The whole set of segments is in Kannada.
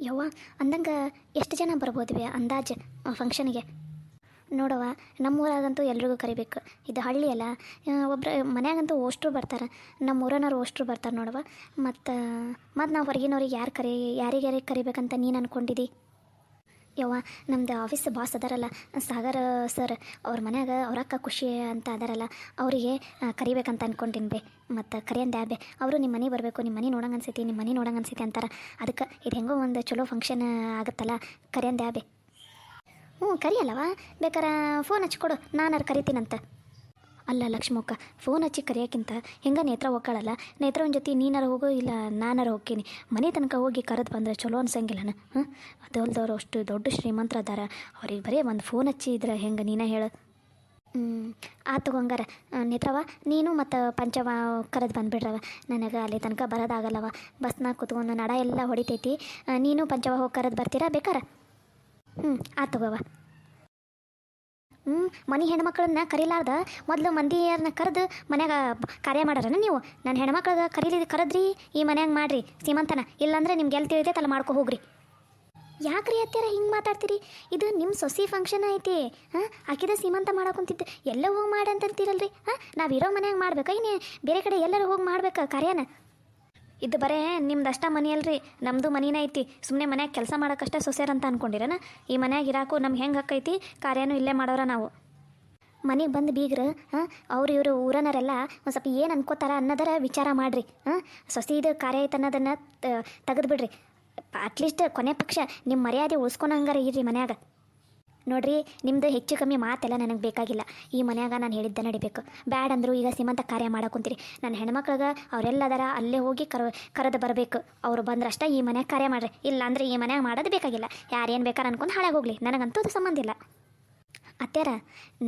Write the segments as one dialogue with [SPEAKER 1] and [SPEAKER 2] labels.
[SPEAKER 1] ಯವ್ವ ಅಂದಂಗೆ ಎಷ್ಟು ಜನ ಬರ್ಬೋದ್ವಿ ಅಂದಾಜು ಫಂಕ್ಷನಿಗೆ? ನೋಡವ್ವ, ನಮ್ಮೂರಾಗಂತೂ ಎಲ್ರಿಗೂ ಕರಿಬೇಕು. ಇದು ಹಳ್ಳಿ ಅಲ್ಲ, ಒಬ್ಬರು ಮನ್ಯಾಗಂತೂ ಓಷ್ಟ್ರು ಬರ್ತಾರೆ. ನಮ್ಮ ಊರನವ್ರು ಓಷ್ಟ್ರು ಬರ್ತಾರೆ ನೋಡವ್ವ. ಮತ್ತು ನಾವು ಹೊರಗಿನವ್ರಿಗೆ ಯಾರಿಗೆ ಕರಿಬೇಕಂತ ನೀನು ಅಂದ್ಕೊಂಡಿದ್ದಿ? ಯವ್ವ, ನಮ್ದು ಆಫೀಸ್ ಬಾಸ್ ಅದಾರಲ್ಲ ಸಾಗರ್ ಸರ್, ಅವ್ರ ಮನ್ಯಾಗ ಅವ್ರಕ್ಕ ಖುಷಿ ಅಂತ ಅದಾರಲ್ಲ, ಅವರಿಗೆ ಕರಿಬೇಕಂತ ಅಂದ್ಕೊಂಡಿನಿ ಬೇ. ಮತ್ತು ಕರಿಯಂದೆ ಬೇ. ಅವರು ನಿಮ್ಮ ಮನೆ ಬರಬೇಕು, ನಿಮ್ಮ ಮನೆ ನೋಡಂಗೆ ಅನ್ಸೈತಿ ಅಂತಾರೆ. ಅದಕ್ಕೆ ಇದು ಹೆಂಗೋ ಒಂದು ಚಲೋ ಫಂಕ್ಷನ್ ಆಗುತ್ತಲ್ಲ, ಕರಿಯಂದೆ ಬೇ. ಹ್ಞೂ ಕರಿಯಲ್ಲವ, ಬೇಕಾರೆ ಫೋನ್ ಹಚ್ಕೊಡು, ನಾನಾರು ಕರಿತೀನಂತ. ಅಲ್ಲ ಲಕ್ಷ್ಮಕ್ಕ, ಫೋನ್ ಹಚ್ಚಿ ಕರಿಯೋಕ್ಕಿಂತ ಹೆಂಗೆ ನೇತ್ರ ಹೋಗ್ಕೊಳ್ಳಲ್ಲ, ನೇತ್ರವನ ಜೊತೆ ನೀನಾರು ಹೋಗು, ಇಲ್ಲ ನಾನಾರು ಹೋಗ್ತೀನಿ. ಮನೆ ತನಕ ಹೋಗಿ ಕರೆದು ಬಂದರೆ ಚಲೋ ಅನ್ಸಂಗಿಲ್ಲನ? ಹಾಂ, ಅದಲ್ದವ್ರು ಅಷ್ಟು ದೊಡ್ಡ ಶ್ರೀಮಂತರ ಅದಾರ, ಅವ್ರಿಗೆ ಬರೀ ಒಂದು ಫೋನ್ ಹಚ್ಚಿದ್ರೆ ಹೆಂಗೆ ನೀನೇ ಹೇಳು? ಆತು ಹಂಗಾರ ನೇತ್ರವ, ನೀನು ಮತ್ತು ಪಂಚವ ಕರೆದು ಬಂದುಬಿಡ್ರವ. ನನಗೆ ಅಲ್ಲಿ ತನಕ ಬರೋದಾಗಲ್ಲವ, ಬಸ್ನಾಗ ಕೂತ್ಕೊಂಡು ನಡ ಎಲ್ಲ ಹೊಡಿತೈತಿ. ನೀನು ಪಂಚವ ಹೋಗಿ ಕರೆದು ಬರ್ತೀರಾ ಬೇಕಾರ? ಆತು ಗವ. ಮನೆ ಹೆಣ್ಮಕ್ಳನ್ನ ಕರೀಲಾರ್ದ ಮೊದಲು ಮಂದಿಯರನ್ನ ಕರೆದು ಮನ್ಯಾಗ ಕಾರ್ಯ ಮಾಡಾರನ ನೀವು? ನನ್ನ ಹೆಣ್ಮಕ್ಳಿಗೆ ಕರೆದ್ರಿ ಈ ಮನ್ಯಾಗ ಮಾಡ್ರಿ ಸೀಮಂತನ, ಇಲ್ಲಾಂದ್ರೆ ನಿಮ್ಗೆ ಎಲ್ಲಿ ತಿಳಿದೈತೆ ಅಲ್ಲ ಮಾಡ್ಕೊ ಹೋಗ್ರಿ. ಯಾಕ್ರಿ ಅತ್ಯಾರ ಹಿಂಗೆ ಮಾತಾಡ್ತೀರಿ? ಇದು ನಿಮ್ಮ ಸೊಸಿ ಫಂಕ್ಷನ್ ಐತಿ. ಆಕಿದ ಸೀಮಂತ ಮಾಡಾಕೊಂತಿದ್ದು ಎಲ್ಲ ಹೋಗಿ ಮಾಡಿ ಅಂತಂತೀರಲ್ರಿ. ನಾವಿರೋ ಮನ್ಯಾಗ ಮಾಡ್ಬೇಕಾ ಇನ್ನು ಬೇರೆ ಕಡೆ ಎಲ್ಲರೂ ಹೋಗಿ ಮಾಡ್ಬೇಕಾ ಕಾರ್ಯನ? ಇದು ಬರೇ ನಿಮ್ದು ಅಷ್ಟ ಮನೆ ಅಲ್ರಿ, ನಮ್ಮದು ಮನಿನ ಐತಿ. ಸುಮ್ಮನೆ ಮನ್ಯಾಗ ಕೆಲಸ ಮಾಡೋಕ್ಕಷ್ಟ ಸೊಸೆರಂತ ಅಂದ್ಕೊಂಡಿರನ? ಈ ಮನ್ಯಾಗ ಇರಾಕು ನಮ್ಗೆ ಹೆಂಗೆ ಹಕ್ಕೈತಿ, ಕಾರ್ಯನೂ ಇಲ್ಲೇ ಮಾಡೋರ ನಾವು. ಮನೆಗೆ ಬಂದು ಬೀಗ್ರು ಇವರು ಊರನರೆಲ್ಲ ಒಂದು ಸ್ವಲ್ಪ ಏನು ಅನ್ಕೋತಾರ ಅನ್ನೋದರ ವಿಚಾರ ಮಾಡಿರಿ. ಸೊಸೆದು ಕಾರ್ಯ ಐತೆ ಅನ್ನೋದನ್ನು ತೆಗೆದುಬಿಡ್ರಿ. ಅಟ್ಲೀಸ್ಟ್ ಕೊನೆ ಪಕ್ಷ ನಿಮ್ಮ ಮರ್ಯಾದೆ ಉಳಿಸ್ಕೊಳಂಗಾರ ಇರ್ರಿ ಮನ್ಯಾಗ. ನೋಡ್ರಿ, ನಿಮ್ಮದು ಹೆಚ್ಚು ಕಮ್ಮಿ ಮಾತೆಲ್ಲ ನನಗೆ ಬೇಕಾಗಿಲ್ಲ. ಈ ಮನ್ಯಾಗ ನಾನು ಹೇಳಿದ್ದೆ ನಡಿಬೇಕು. ಬ್ಯಾಡ್ ಅಂದರು ಈಗ ಸೀಮಂತ ಕಾರ್ಯ ಮಾಡಾಕೊಂತೀರಿ. ನನ್ನ ಹೆಣ್ಮಕ್ಳಿಗೆ ಅವರೆಲ್ಲದಾರ ಅಲ್ಲೇ ಹೋಗಿ ಕರೆದು ಬರಬೇಕು. ಅವರು ಬಂದ್ರಷ್ಟ ಈ ಮನ್ಯಾಗ ಕಾರ್ಯ ಮಾಡ್ರಿ, ಇಲ್ಲ ಅಂದರೆ ಈ ಮನ್ಯಾಗ ಮಾಡೋದು ಬೇಕಾಗಿಲ್ಲ. ಯಾರೇನು ಬೇಕಾರೆ ಅನ್ಕೊಂಡು ಹಾಳಾಗಿ ಹೋಗಲಿ, ನನಗಂತೂ ಅದು ಸಂಬಂಧ ಇಲ್ಲ. ಅತ್ಯಾರ,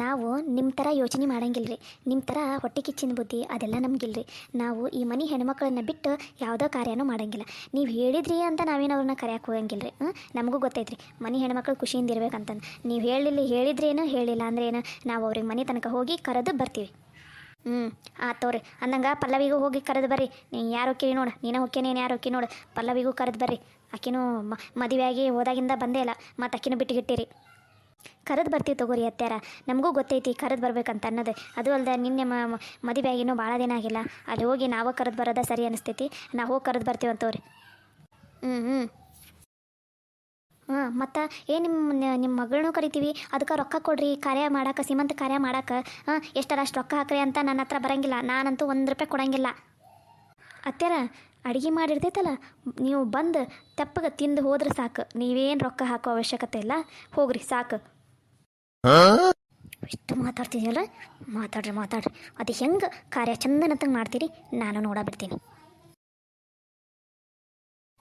[SPEAKER 1] ನಾವು ನಿಮ್ಮ ಥರ ಯೋಚನೆ ಮಾಡಂಗಿಲ್ರಿ. ನಿಮ್ಮ ಥರ ಹೊಟ್ಟೆ ಕಿಚ್ಚಿನ ಬುದ್ಧಿ ಅದೆಲ್ಲ ನಮಗಿಲ್ರಿ. ನಾವು ಈ ಮನೆ ಹೆಣ್ಮಕ್ಳನ್ನ ಬಿಟ್ಟು ಯಾವುದೋ ಕಾರ್ಯನೂ ಮಾಡಂಗಿಲ್ಲ. ನೀವು ಹೇಳಿದ್ರಿ ಅಂತ ನಾವೇನು ಅವ್ರನ್ನ ಕರೆಯೋಕೆ ಹೋಗಂಗಿಲ್ರಿ. ನಮಗೂ ಗೊತ್ತೈತ್ರಿ ಮನೆ ಹೆಣ್ಮಕ್ಳು ಖುಷಿಯಿಂದ ಇರ್ಬೇಕಂತಂದು. ನೀವು ಹೇಳಿದ್ರೇನು ಹೇಳಿಲ್ಲ ಅಂದ್ರೆ ಏನು, ನಾವು ಅವ್ರಿಗೆ ಮನೆ ತನಕ ಹೋಗಿ ಕರೆದು ಬರ್ತೀವಿ. ಆತೋರಿ ಅಂದಂಗೆ ಪಲ್ಲವಿಗೂ ಹೋಗಿ ಕರೆದು ಬರ್ರಿ. ನೀನು ಯಾರು ಹೋಕ್ಕಿ ನೋಡು, ನೀನು ಹೋಕ್ಕಿ, ನೀನು ಯಾರು ಹೋಕ್ಕಿ ನೋಡು, ಪಲ್ಲವಿಗೂ ಕರೆದು ಬರ್ರಿ. ಆಕಿನೂ ಮದುವೆಯಾಗಿ ಹೋದಾಗಿಂದ ಬಂದೇ ಇಲ್ಲ, ಮತ್ತು ಆಕಿನೂ ಬಿಟ್ಟುಗಿಟ್ಟಿರಿ. ಕರೆದು ಬರ್ತೀವಿ ತಗೋರಿ ಅತ್ಯಾರ, ನಮಗೂ ಗೊತ್ತೈತಿ ಕರೆದು ಬರ್ಬೇಕಂತ ಅನ್ನೋದು. ಅದು ಅಲ್ಲದೆ ನಿನ್ನೆ ಮದುವೆ ಆಗಿನೂ ಭಾಳ ದಿನ ಆಗಿಲ್ಲ, ಅಲ್ಲಿ ಹೋಗಿ ನಾವು ಕರೆದು ಬರೋದ ಸರಿ ಅನಿಸ್ತೈತಿ. ನಾವು ಹೋಗಿ ಕರೆದು ಬರ್ತೀವಂತವ್ರಿ. ಮತ್ತು ನಿಮ್ಮ ಮಗಳನ್ನೂ ಕರಿತೀವಿ, ಅದಕ್ಕೆ ರೊಕ್ಕ ಕೊಡ್ರಿ ಕಾರ್ಯ ಮಾಡಕ್ಕೆ, ಸೀಮಂತ ಕಾರ್ಯ ಮಾಡಕ್ಕೆ. ಎಷ್ಟರ ಅಷ್ಟು ರೊಕ್ಕ ಹಾಕ್ರಿ ಅಂತ ನನ್ನ ಹತ್ರ ಬರೋಂಗಿಲ್ಲ, ನಾನಂತೂ ₹1 ಕೊಡೋಂಗಿಲ್ಲ. ಅತ್ಯಾರ, ಅಡುಗೆ ಮಾಡಿರ್ತೈತಲ್ಲ, ನೀವು ಬಂದು ತೆಪ್ಪಗೆ ತಿಂದು ಹೋದ್ರೆ ಸಾಕು. ನೀವೇನು ರೊಕ್ಕ ಹಾಕೋ ಅವಶ್ಯಕತೆ ಇಲ್ಲ, ಹೋಗ್ರಿ ಸಾಕು. ಇಷ್ಟು ಮಾತಾಡ್ತಿದ್ಯಲ್ಲ, ಮಾತಾಡ್ರಿ. ಅದು ಹೆಂಗೆ ಕಾರ್ಯ ಚಂದನಂತಂಗೆ ಮಾಡ್ತೀರಿ, ನಾನು ನೋಡಬಿಡ್ತೀನಿ.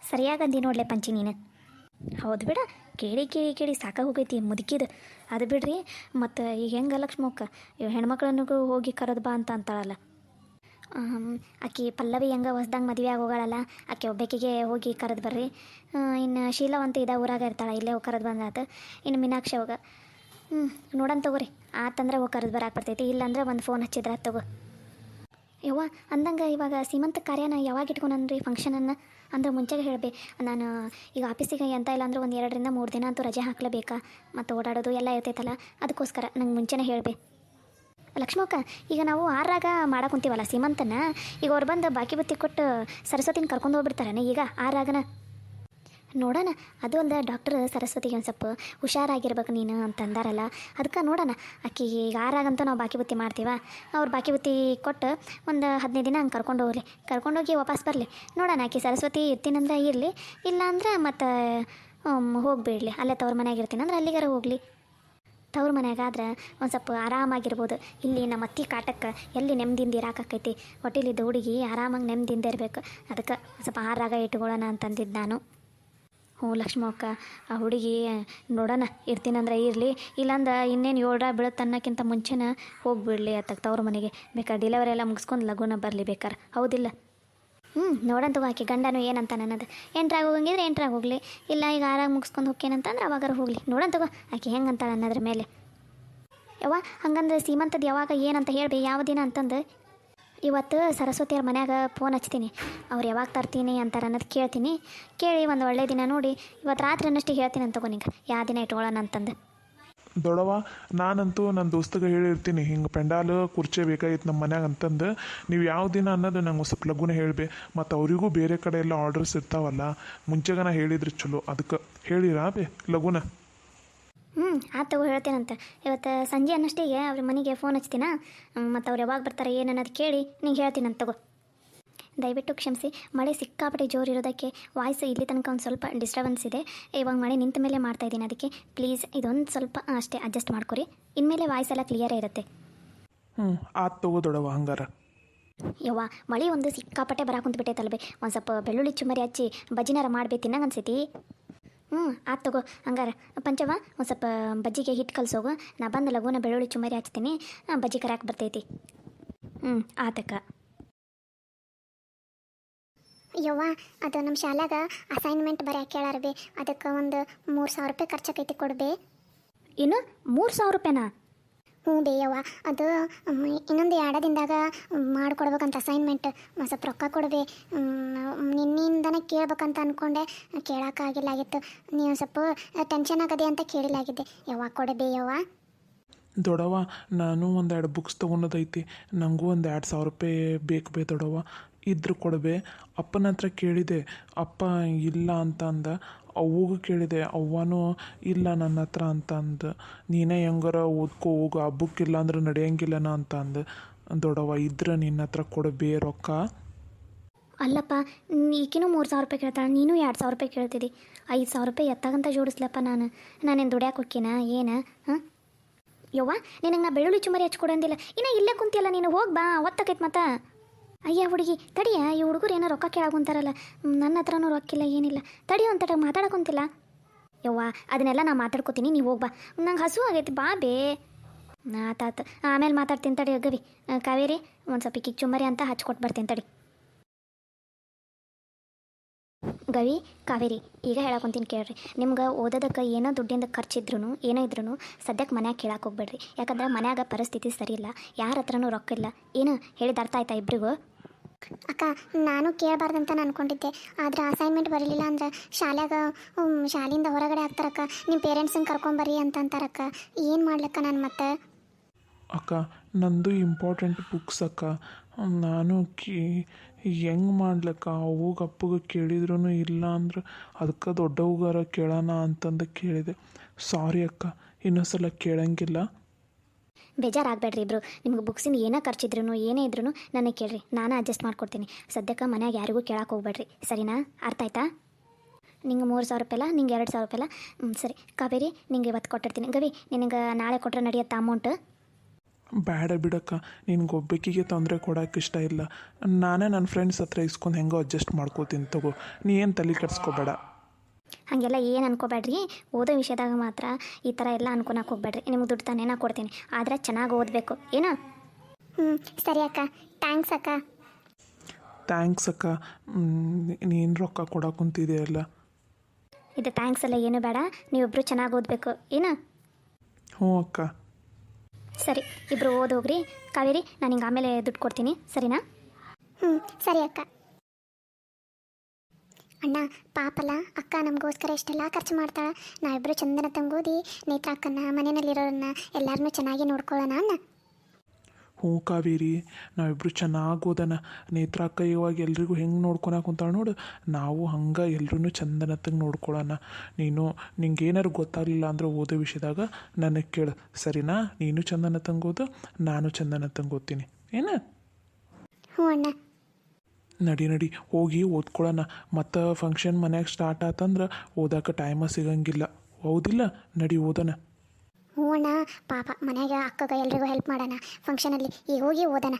[SPEAKER 1] ಸರಿಯಾಗಂದಿ ನೋಡ್ಲೆ ಪಂಚಿ ನೀನು. ಹೌದು ಬಿಡ, ಕೇಳಿ ಸಾಕಾಗಿ ಹೋಗೈತಿ ಮುದುಕಿದು. ಅದು ಬಿಡ್ರಿ, ಮತ್ತು ಈಗ ಹೆಂಗೆ ಲಕ್ಷ್ಮಕ್ಕ ಹೆಣ್ಮಕ್ಳನ್ನಿಗೂ ಹೋಗಿ ಕರೆದು ಬಾ ಅಂತ ಅಂತಾಳಲ್ಲ. ಆಕೆ ಪಲ್ಲವಿ ಹೆಂಗೆ ಹೊಸ್ದಂಗೆ ಮದುವೆ ಆಗೋಗಳಲ್ಲ, ಆಕೆ ಒಬ್ಬಾಕಿಗೆ ಹೋಗಿ ಕರೆದು ಬರ್ರಿ. ಇನ್ನು ಶೀಲವಂತ ಊರಾಗ ಇರ್ತಾಳೆ, ಇಲ್ಲೇ ಹೋಗಿ ಕರೆದು ಬಂದಾತು. ಇನ್ನು ಮೀನಾಕ್ಷಿ ಅವಾಗ ನೋಡೋಣ ತಗೋರಿ, ಆತಂದ್ರೆ ಹೋಗಿ ಕರೆದು ಬರಾಕ್ ಬರ್ತೈತಿ, ಇಲ್ಲಾಂದ್ರೆ ಒಂದು ಫೋನ್ ಹಚ್ಚಿದ್ರೆ ತಗೋ. ಯವ್ವ ಅಂದಂಗೆ ಇವಾಗ ಸೀಮಂತ ಕಾರ್ಯನ ಯಾವಾಗ ಇಟ್ಕೊಂಡ್ರಿ ಫಂಕ್ಷನನ್ನು? ಅಂದ್ರೆ ಮುಂಚೆಗೆ ಹೇಳಬೇ. ನಾನು ಈಗ ಆಫೀಸಿಗೆ ಎಂತ ಇಲ್ಲ ಅಂದ್ರೆ ಒಂದು 2 ರಿಂದ 3 ದಿನ ಅಂತೂ ರಜೆ ಹಾಕ್ಲೇಬೇಕಾ, ಮತ್ತು ಓಡಾಡೋದು ಎಲ್ಲ ಇರ್ತೈತಲ್ಲ, ಅದಕ್ಕೋಸ್ಕರ ನಂಗೆ ಮುಂಚೆನೇ ಹೇಳಬೇ. ಲಕ್ಷ್ಮಕ್ಕ, ಈಗ ನಾವು 6ರಾಗ ಮಾಡಕ್ಕೆ ಕುಂತೀವಲ್ಲ ಸೀಮಂತನ, ಈಗ ಅವ್ರು ಬಂದು ಬಾಕಿ ಬುತ್ತಿ ಕೊಟ್ಟು ಸರಸ್ವತಿನ ಕರ್ಕೊಂಡು ಹೋಗ್ಬಿಡ್ತಾರನ ಈಗ 6ರಾಗನ? ನೋಡೋಣ. ಅದು ಅಲ್ಲದೆ ಡಾಕ್ಟರ್ ಸರಸ್ವತಿಗೆ ಒಂದು ಸ್ವಲ್ಪ ಹುಷಾರಾಗಿರ್ಬೇಕು ನೀನು ಅಂತಂದಾರಲ್ಲ, ಅದಕ್ಕೆ ನೋಡೋಣ. ಆಕೆಗೆ ಈಗ 6ರಾಗಂತೂ ನಾವು ಬಾಕಿ ಬುತ್ತಿ ಮಾಡ್ತೀವ, ಅವ್ರು ಬಾಕಿ ಬುತ್ತಿ ಕೊಟ್ಟು ಒಂದು 15 ದಿನ ಹಂಗೆ ಕರ್ಕೊಂಡೋಗಿ ವಾಪಸ್ ಬರಲಿ. ನೋಡೋಣ, ಆಕೆ ಸರಸ್ವತಿ ಇರ್ತೀನಂದ್ರೆ ಇರಲಿ, ಇಲ್ಲ ಅಂದ್ರೆ ಮತ್ತು ಹೋಗಿಬಿಡಲಿ. ಅಲ್ಲೇ ತವ್ರ ಮನೆಯಾಗ ಇರ್ತೀನಂದ್ರೆ ಅಲ್ಲಿಗಾರ ಹೋಗಲಿ. ತವ್ರ ಮನೆಯಾಗಾದ್ರೆ ಒಂದು ಸ್ವಲ್ಪ ಆರಾಮಾಗಿರ್ಬೋದು. ಇಲ್ಲಿ ನಮ್ಮ ಅತ್ತಿ ಕಾಟಕ್ಕೆ ಎಲ್ಲಿ ನೆಮ್ಮದಿಯಿಂದ ಇರಾಕೈತಿ. ಹೊಟ್ಟೆಲಿದ್ದ ಹುಡುಗಿ ಆರಾಮಾಗಿ ನೆಮ್ಮದಿಯಿಂದ ಇರಬೇಕು. ಅದಕ್ಕೆ ಸ್ವಲ್ಪ 6ರಾಗ ಇಟ್ಕೊಳ್ಳೋಣ ಅಂತಂದಿದ್ದು ನಾನು. ಲಕ್ಷ್ಮಕ್ಕ, ಆ ಹುಡುಗಿ ನೋಡೋಣ, ಇರ್ತೀನಂದ್ರೆ ಇರಲಿ, ಇಲ್ಲಾಂದ್ರೆ ಇನ್ನೇನು 7 ಬೀಳುತ್ತೆ ಅನ್ನೋಕ್ಕಿಂತ ಮುಂಚೆನೇ ಹೋಗಿಬಿಡಲಿ ಅತ್ತ ತವ್ರ ಮನೆಗೆ. ಬೇಕಾದ್ರೆ ಡಿಲೆವರಿ ಎಲ್ಲ ಮುಗಿಸ್ಕೊಂಡು ಲಗುನ ಬರಲಿ ಬೇಕಾರೆ, ಹೌದಿಲ್ಲ? ನೋಡಂತ ಆಕೆ ಗಂಡನು ಏನಂತ ನನ್ನದು 8ರಾಗ ಹೋಗಂಗಿದ್ರೆ 8ರಾಗ ಹೋಗಲಿ, ಇಲ್ಲ ಈಗ 6ರಾಗ ಮುಗಿಸ್ಕೊಂಡು ಹೋಗ್ಕೇನಂತಂದ್ರೆ ಅವಾಗಾರ ಹೋಗಲಿ. ನೋಡಂತಗೋ ಆಕೆ ಹೆಂಗೆ ಅಂತಾಳೆ ಅನ್ನೋದ್ರ ಮೇಲೆ. ಯವ್ವ ಹಂಗಂದ್ರೆ ಸೀಮಂತದ್ದು ಯಾವಾಗ ಏನಂತ ಹೇಳಿ ಯಾವ ದಿನ ಅಂತಂದು ಇವತ್ತು ಸರಸ್ವತಿಯವ್ರ ಮನ್ಯಾಗ ಫೋನ್ ಹಚ್ತೀನಿ. ಅವ್ರು ಯಾವಾಗ ತರ್ತೀನಿ ಅಂತಾರೆ ಅನ್ನೋದು ಕೇಳ್ತೀನಿ. ಕೇಳಿ ಒಂದು ಒಳ್ಳೆ ದಿನ ನೋಡಿ ಇವತ್ತು ರಾತ್ರಿ ಅನ್ನಷ್ಟಿಗೆ ಹೇಳ್ತೀನಿ ಅಂತ ತಗೋ ನಿಂಗೆ ಯಾವ ದಿನ ಇಟ್ಕೊಳ್ಳೋಣ ಅಂತಂದು.
[SPEAKER 2] ದೊಡವ, ನಾನಂತೂ ನನ್ನ ದೋಸ್ತಗೆ ಹೇಳಿರ್ತೀನಿ, ಹಿಂಗೆ ಪೆಂಡಾಲು ಕುರ್ಚಿ ಬೇಕಾಗಿತ್ತು ನಮ್ಮ ಮನ್ಯಾಗ ಅಂತಂದು. ನೀವು ಯಾವ ದಿನ ಅನ್ನೋದು ನಂಗೆ ಸ್ವಲ್ಪ ಲಘುನ ಹೇಳಬೇ. ಮತ್ತು ಅವರಿಗೂ ಬೇರೆ ಕಡೆ ಎಲ್ಲ ಆರ್ಡರ್ಸ್ ಇರ್ತಾವಲ್ಲ, ಮುಂಚೆಗನ ಹೇಳಿದ್ರೆ ಚಲೋ. ಅದಕ್ಕೆ ಹೇಳಿರಾ ಬೇ ಲಘುನ?
[SPEAKER 1] ಆತು ತಗೋ ಹೇಳ್ತೇನಂತ. ಇವತ್ತು ಸಂಜೆ ಅನ್ನಷ್ಟಿಗೆ ಅವ್ರ ಮನೆಗೆ ಫೋನ್ ಹಚ್ತೀನ. ಮತ್ತು ಅವ್ರು ಯಾವಾಗ ಬರ್ತಾರೆ ಏನು ಅನ್ನೋದು ಕೇಳಿ ನಿಂಗೆ ಹೇಳ್ತೀನಂತ ತಗೋ. ದಯವಿಟ್ಟು ಕ್ಷಮಿಸಿ, ಮಳೆ ಸಿಕ್ಕಾಪಟ್ಟೆ ಜೋರು ಇರೋದಕ್ಕೆ ವಾಯ್ಸ್ ಇಲ್ಲಿ ತನಕ ಒಂದು ಸ್ವಲ್ಪ ಡಿಸ್ಟರ್ಬೆನ್ಸ್ ಇದೆ. ಇವಾಗ ಮಳೆ ನಿಂತ ಮೇಲೆ ಮಾಡ್ತಾಯಿದ್ದೀನಿ, ಅದಕ್ಕೆ ಪ್ಲೀಸ್ ಇದೊಂದು ಸ್ವಲ್ಪ ಅಷ್ಟೇ ಅಡ್ಜಸ್ಟ್ ಮಾಡ್ಕೊರಿ. ಇನ್ಮೇಲೆ ವಾಯ್ಸ್ ಎಲ್ಲ ಕ್ಲಿಯರೇ ಇರುತ್ತೆ.
[SPEAKER 2] ಆತು ತಗೋ ದೊಡವ ಹಂಗಾರ.
[SPEAKER 1] ಯವ್ವ, ಮಳೆ ಒಂದು ಸಿಕ್ಕಾಪಟ್ಟೆ ಬರಾಕ್ ಕುಂತ್ಬಿಟ್ಟೈತಲ್ಬೇ. ಒಂದು ಸ್ವಲ್ಪ ಬೆಳ್ಳುಳ್ಳಿ ಚುಮ್ಮರಿ ಹಚ್ಚಿ ಬಜ್ಜಿನಾರ ಮಾಡ್ಬೇಕು ತಿನ್ನಂಗೆ ಅನ್ಸೈತಿ. ಆತು ತಗೋ ಹಂಗಾರ. ಪಂಚವ, ಒಂದು ಸ್ವಲ್ಪ ಬಜ್ಜಿಗೆ ಹಿಟ್ಟು ಕಲ್ಸೋಗು. ನಾ ಬಂದು ಲಘುನ ಬೆಳ್ಳುಳ್ಳಿ ಚುಮ್ಮರಿ ಹಚ್ತೀನಿ, ಬಜ್ಜಿ ಕರಾಕ್ ಬರ್ತೈತಿ. ಆತಕ್ಕ.
[SPEAKER 3] ಯವ್ವ, ಅದು ನಮ್ಮ ಶಾಲ್ಯಾಗ ಅಸೈನ್ಮೆಂಟ್ ಬರ್ಯಾಕೆ ಕೇಳಾರ ಬೇ. ಅದಕ್ಕೆ ಒಂದು 3,000 ರೂಪಾಯಿ ಖರ್ಚಾಕೈತಿ ಕೊಡ್ಬೇ.
[SPEAKER 1] ಇನ್ನು 3,000 ರೂಪಾಯಿನಾ?
[SPEAKER 3] ಹ್ಞೂ ಬೇ ಯವ್ವ, ಅದು ಇನ್ನೊಂದು 2 ದಿನದಾಗ ಮಾಡಿಕೊಡ್ಬೇಕಂತ ಅಸೈನ್ಮೆಂಟ್. ಸ್ವಲ್ಪ ರೊಕ್ಕ ಕೊಡ್ಬೇ. ನಿನ್ನಿಂದನೇ ಕೇಳ್ಬೇಕಂತ ಅಂದ್ಕೊಂಡೆ, ಕೇಳೋಕ್ಕಾಗಿಲ್ಲಾಗಿತ್ತು. ನೀವು ಸ್ವಲ್ಪ ಟೆನ್ಷನ್ ಆಗದೆ ಅಂತ ಕೇಳಿಲಾಗಿದ್ದೆ. ಯವ್ವ ಕೊಡಬೇ ಯವ್ವ.
[SPEAKER 2] ದೊಡವ, ನಾನು 1-2 ಬುಕ್ಸ್ ತೊಗೊಳೋದೈತಿ. ನನಗೂ 2,000 ರೂಪಾಯಿ ಬೇಕು ಬೇ ದೊಡವ. ಇದ್ರು ಕೊಡಬೇ. ಅಪ್ಪನ ಹತ್ರ ಕೇಳಿದೆ, ಅಪ್ಪ ಇಲ್ಲ ಅಂತ ಅಂದ. ಅವ್ವಗೂ ಕೇಳಿದೆ, ಅವ್ವನೂ ಇಲ್ಲ ನನ್ನ ಹತ್ರ ಅಂತ ಅಂದು. ನೀನೇ ಹೆಂಗಾರ ಓದ್ಕೋ ಹೋಗು, ಆ ಬುಕ್ ಇಲ್ಲ ಅಂದ್ರೆ ನಡೆಯಂಗಿಲ್ಲನ ಅಂತ ಅಂದು. ದೊಡವ, ಇದ್ರೆ ನಿನ್ನ ಹತ್ರ ಕೊಡಬೇ ರೊಕ್ಕ.
[SPEAKER 1] ಅಲ್ಲಪ್ಪ, ಈಕಿನೂ 3,000 ರೂಪಾಯಿ ಕೇಳ್ತಾಳೆ, ನೀನು 2,000 ರೂಪಾಯಿ ಕೇಳ್ತಿದ್ದಿ. 5,000 ರೂಪಾಯಿ ಎತ್ತಾಗಂತ ಜೋಡಿಸ್ಲಪ್ಪ. ನಾನೇನು ದುಡ್ಯಾಕೆ ಹೋಕ್ಕೀನ ಏನು? ಯವ್ವ, ನಿನಗೆ ನಾ ಬೆಳ್ಳುಳ್ಳಿ ಚುಮ್ಮರಿ ಹಚ್ಕೊಡಂದಿಲ್ಲ. ಇನ್ನು ಇಲ್ಲೇ ಕುಂತಿಯಲ್ಲ ನೀನು, ಹೋಗಿ ಬಾ, ಒತ್ತಕೈತೆ ಮತ್ತ. ಅಯ್ಯ ಹುಡುಗಿ ತಡಿಯ, ಈ ಹುಡುಗರು ಏನೋ ರೊಕ್ಕ ಕೇಳಾಕುಂತಾರಲ್ಲ. ನನ್ನ ಹತ್ರನೂ ರೊಕ್ಕಿಲ್ಲ ಏನಿಲ್ಲ. ತಡಿ ಅಂತ ಮಾತಾಡಕೊಂತಿಲ್ಲ. ಯವ್ವ, ಅದನ್ನೆಲ್ಲ ನಾ ಮಾತಾಡ್ಕೋತೀನಿ, ನೀವು ಹೋಗಿ ಬಾ. ನಂಗೆ ಹಸು ಆಗೈತಿ, ಬಾ ಬೇ. ಆತಾತು, ಆಮೇಲೆ ಮಾತಾಡ್ತೀನಿ ತಡಿ. ಗವಿ, ಕಾವೇರಿ, ಒಂದು ಸ್ವಲ್ಪ ಕಿಕ್ ಚುಮ್ಮರಿ ಅಂತ ಹಚ್ಕೊಟ್ಟು ಬರ್ತೀನಿ ತಡಿ. ಗವಿ, ಕಾವೇರಿ, ಈಗ ಹೇಳಕೊಂತೀನಿ ಕೇಳ್ರಿ. ನಿಮ್ಗೆ ಓದೋದಕ್ಕೆ ಏನೋ ದುಡ್ಡಿಂದ ಖರ್ಚಿದ್ರು ಏನೋ ಇದ್ರೂ ಸದ್ಯಕ್ಕೆ ಮನ್ಯಾಗ ಕೇಳಕ್ಕೆ ಹೋಗ್ಬೇಡ್ರಿ. ಯಾಕಂದ್ರೆ ಮನ್ಯಾಗ ಪರಿಸ್ಥಿತಿ ಸರಿ ಇಲ್ಲ, ಯಾರ ಹತ್ರನೂ ರೊಕ್ಕ ಇಲ್ಲ. ಏನು ಹೇಳಿದ ಅರ್ಥ ಆಯ್ತಾ ಇಬ್ರಿಗೂ?
[SPEAKER 3] ಅಕ್ಕ, ನಾನು ಕೇಳಬಾರ್ದಂತ ಅನ್ಕೊಂಡಿದ್ದೆ. ಆದ್ರೆ ಅಸೈನ್ಮೆಂಟ್ ಬರಲಿಲ್ಲ ಅಂದ್ರೆ ಶಾಲೆಯಿಂದ ಹೊರಗಡೆ ಹಾಕ್ತಾರಕ್ಕ. ನಿಮ್ಮ ಪೇರೆಂಟ್ಸನ್ನ ಕರ್ಕೊಂಬರ್ರಿ ಅಂತ ಅಂತಾರಕ್ಕ. ಏನು ಮಾಡ್ಲಕ್ಕ ನಾನು ಮತ್ತೆ?
[SPEAKER 2] ಅಕ್ಕ, ನಂದು ಇಂಪಾರ್ಟೆಂಟ್ ಬುಕ್ಸ್ ಅಕ್ಕ. ನಾನು ಹೆಂಗೆ ಮಾಡ್ಲಕ್ಕ? ಅವ್ಗೆ ಅಪ್ಪಗೆ ಕೇಳಿದ್ರೂ ಇಲ್ಲ ಅಂದ್ರೆ ಅದಕ್ಕೆ ದೊಡ್ಡವ್ಗಾರ ಕೇಳೋಣ ಅಂತಂದು ಕೇಳಿದೆ. ಸಾರಿ ಅಕ್ಕ, ಇನ್ನೊಂದ್ಸಲ ಕೇಳಂಗಿಲ್ಲ.
[SPEAKER 1] ಬೇಜಾರಾಗಬೇಡ್ರಿ ಇಬ್ರು. ನಿಮ್ಗೆ ಬುಕ್ಸಿಂದ ಏನೋ ಖರ್ಚಿದ್ರು ಏನೇ ಇದ್ರೂ ನನಗೆ ಕೇಳ್ರಿ, ನಾನು ಅಡ್ಜಸ್ಟ್ ಮಾಡ್ಕೊಡ್ತೀನಿ. ಸದ್ಯಕ್ಕೆ ಮನ್ಯಾಗ ಯಾರಿಗೂ ಕೇಳಕ್ಕೆ ಹೋಗ್ಬೇಡ್ರಿ, ಸರಿನಾ? ಅರ್ಥ ಆಯ್ತಾ? ನಿಂಗೆ 3,000 ರೂಪಾಯಿಲ್ಲ, ನಿಂಗೆ 2,000 ರೂಪಾಯಿಲ್ಲ. ಸರಿ ಕಾವೇರಿ, ನಿಂಗೆ ಇವತ್ತು ಕೊಟ್ಟಿರ್ತೀನಿ. ಗವಿ, ನಿನಗೆ ನಾಳೆ ಕೊಟ್ಟರೆ ನಡೆಯುತ್ತಾ ಅಮೌಂಟ್?
[SPEAKER 2] ಬೇಡ ಬಿಡಕ್ಕ, ನಿನ್ಗೊಬ್ಬಕ್ಕಿಗೆ ತೊಂದರೆ ಕೊಡೋಕೆ ಇಷ್ಟ ಇಲ್ಲ. ನಾನೇ ನನ್ನ ಫ್ರೆಂಡ್ಸ್ ಹತ್ರ ಇಸ್ಕೊಂಡು ಹೆಂಗೋ ಅಡ್ಜಸ್ಟ್ ಮಾಡ್ಕೋತೀನಿ ತಗೋ. ನೀ ಏನು ತಲೆ ಕೆಡಿಸ್ಕೋಬೇಡ.
[SPEAKER 1] ಹಾಗೆಲ್ಲ ಏನು ಅನ್ಕೋಬೇಡ್ರಿ. ಓದೋ ವಿಷಯದಾಗ ಮಾತ್ರ ಈ ಥರ ಎಲ್ಲ ಅನ್ಕೊಳಕ್ಕೆ ಹೋಗ್ಬೇಡ್ರಿ. ನಿಮ್ಗೆ ದುಡ್ಡು ತಾನೇ ನಾ ಕೊಡ್ತೀನಿ, ಆದರೆ ಚೆನ್ನಾಗಿ ಓದಬೇಕು, ಏನು?
[SPEAKER 3] ಸರಿ ಅಕ್ಕ, ಥ್ಯಾಂಕ್ಸ್ ಅಕ್ಕ.
[SPEAKER 2] ಥ್ಯಾಂಕ್ಸ್ ಅಕ್ಕ. ನೀನು ರೊಕ್ಕ ಕೊಡೋಕೆ ಕುಂತಿದೆಯಲ್ಲ.
[SPEAKER 1] ಇದು ಥ್ಯಾಂಕ್ಸ್ ಎಲ್ಲ ಏನು ಬೇಡ, ನೀವಿಬ್ಬರು ಚೆನ್ನಾಗಿ ಓದಬೇಕು, ಏನು?
[SPEAKER 2] ಹ್ಞೂ ಅಕ್ಕ.
[SPEAKER 1] ಸರಿ, ಇಬ್ಬರು ಓದೋಗ್ರಿ. ಕಾವೇರಿ, ನಾನು ಹಿಂಗೆ ಆಮೇಲೆ ದುಡ್ಡು ಕೊಡ್ತೀನಿ, ಸರಿನಾ?
[SPEAKER 3] ಸರಿ ಅಕ್ಕ. ಅಣ್ಣ ಪಾಪಲ್ಲ, ಅಕ್ಕ ನಮಗೋಸ್ಕರ ಇಷ್ಟೆಲ್ಲ ಖರ್ಚು ಮಾಡ್ತಾಳೆ. ನಾವಿಬ್ಬರು ಚಂದನ ತಂಗೋದಿ ನೇತ್ರ ಅಕ್ಕನ ಮನೆಯಲ್ಲಿರೋರನ್ನ ಎಲ್ಲರನ್ನೂ ಚೆನ್ನಾಗಿ ನೋಡ್ಕೊಳ್ಳೋಣ ಅಣ್ಣ.
[SPEAKER 2] ಹ್ಞೂ ಕಾವೇರಿ, ನಾವಿಬ್ಬರು ಚೆನ್ನಾಗಿ ಓದೋಣ. ನೇತ್ರ ಅಕ್ಕ ಇವಾಗ ಎಲ್ರಿಗೂ ಹೆಂಗೆ ನೋಡ್ಕೊಳಕ್ಕೆ ಕುಂತಾಳೆ ನೋಡು, ನಾವು ಹಂಗೆ ಎಲ್ರೂ ಚಂದನತ್ತಂಗೆ ನೋಡ್ಕೊಳ್ಳೋಣ. ನಿಂಗೆ ಏನಾರು ಗೊತ್ತಾಗಲಿಲ್ಲ ಅಂದ್ರೆ ಓದೋ ವಿಷಯದಾಗ ನನಗೆ ಕೇಳು, ಸರಿನಾ? ನೀನು ಚಂದನತ್ತಂಗೆ ಓದು, ನಾನು ಚಂದನತ್ತಂಗೆ ಓದ್ತೀನಿ, ಏನು?
[SPEAKER 3] ಹ್ಞೂ ಅಣ್ಣ.
[SPEAKER 2] ನಡಿ ಹೋಗಿ ಓದ್ಕೊಳ್ಳೋಣ. ಮತ್ತು ಫಂಕ್ಷನ್ ಮನ್ಯಾಗ ಸ್ಟಾರ್ಟ್ ಆತಂದ್ರೆ ಓದೋಕೆ ಟೈಮ ಸಿಗಂಗಿಲ್ಲ, ಹೌದಿಲ್ಲ? ನಡಿ ಓದೋಣ.
[SPEAKER 3] ಹ್ಞೂ ಅಣ್ಣ, ಪಾಪ ಮನೆಯಾಗ ಅಕ್ಕಗ ಎಲ್ರಿಗೂ ಹೆಲ್ಪ್ ಮಾಡೋಣ ಫಂಕ್ಷನಲ್ಲಿ. ಈಗ ಹೋಗಿ ಓದೋಣ.